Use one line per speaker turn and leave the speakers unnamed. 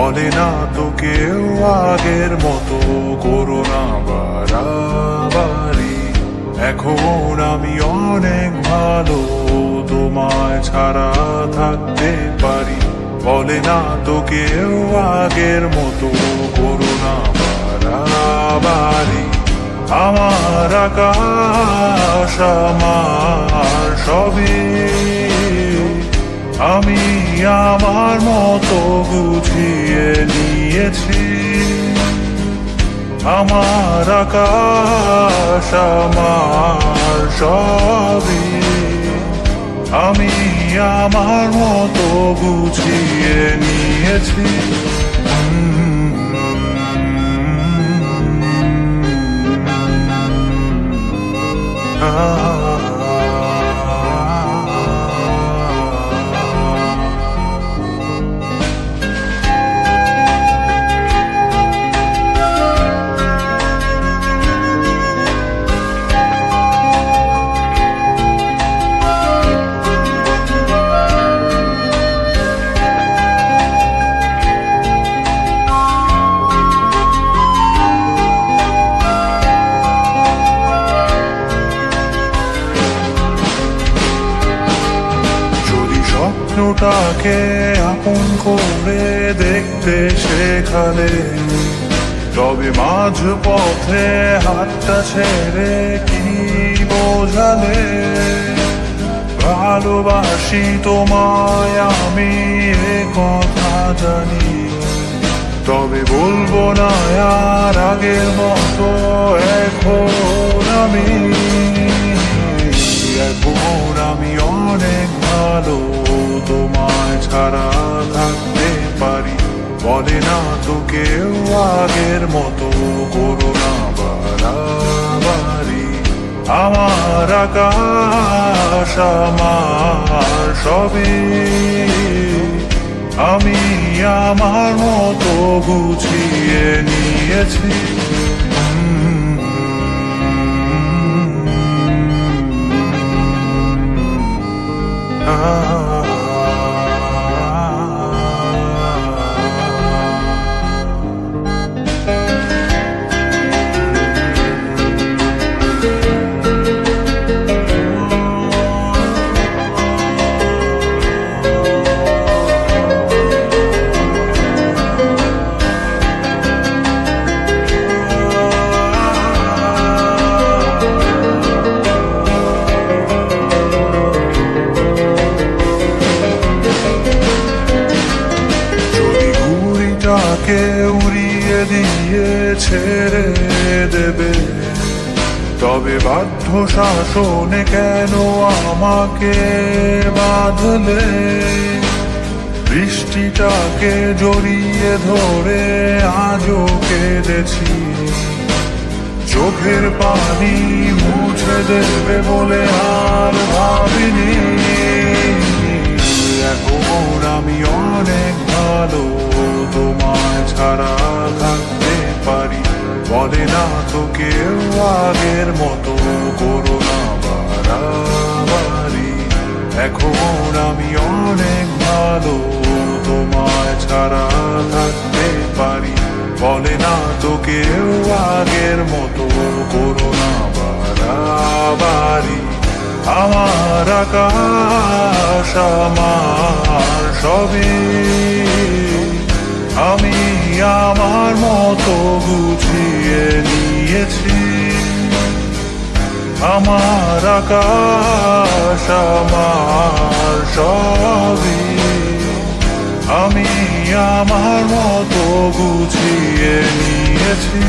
বলে না তো কেউ আগের মতো করো না বাড়াবাড়ি। এখন আমি অনেক ভালো, তোমায় ছাড়া থাকতে পারি। বলে না তো কেউ আগের মতো করো না বাড়াবাড়ি। আমার আকাশ আমার সবই, আমি আমার মতো গুছিয়ে নিয়েছি। আমার আকাশ আমার সবই, আমি আমার মতো গুছিয়ে নিয়েছি। স্বপ্নটাকে আপন করে দেখতে শেখালে, তবে মাঝ পথে হাতটা ছেড়ে কি বোঝালে? ভালোবাসি তোমায় আমি এ কথা জানি, তবে বলবো না আর আগের মতো। এখন আমি অনেক ভালো, তোমায় ছাড়া থাকতে পারি। বলে না তো কেউ আগের মতো করো না বাড়াবাড়ি। আমার আকাশ আমার সবই, আমি আমার মতো গুছিয়ে নিয়েছি। উড়িয়ে দিয়ে ছেড়ে দেবে, তবে বাধ্য শাসনে কেন আমাকে বাঁধলে? বৃষ্টিটাকে জড়িয়ে ধরে আজও কেঁদেছি, চোখের পানি মুছে দেবে বলে আর ভাবিনি। এখন আমি অনেক ভালো, তোমায় ছাড়া থাকতে পারি। বলে না তো কেউ আগের মতো করো না বাড়াবাড়ি। এখন আমি অনেক ভালো, তোমায় ছাড়া থাকতে পারি। বলে না তো কেউ আগের মতো করো না বাড়াবাড়ি। আমার আকাশ আমার সবই, আমি আমার মতো গুছিয়ে নিয়েছি। আমার আকাশ আমার সবই, আমি আমার মতো গুছিয়ে নিয়েছি।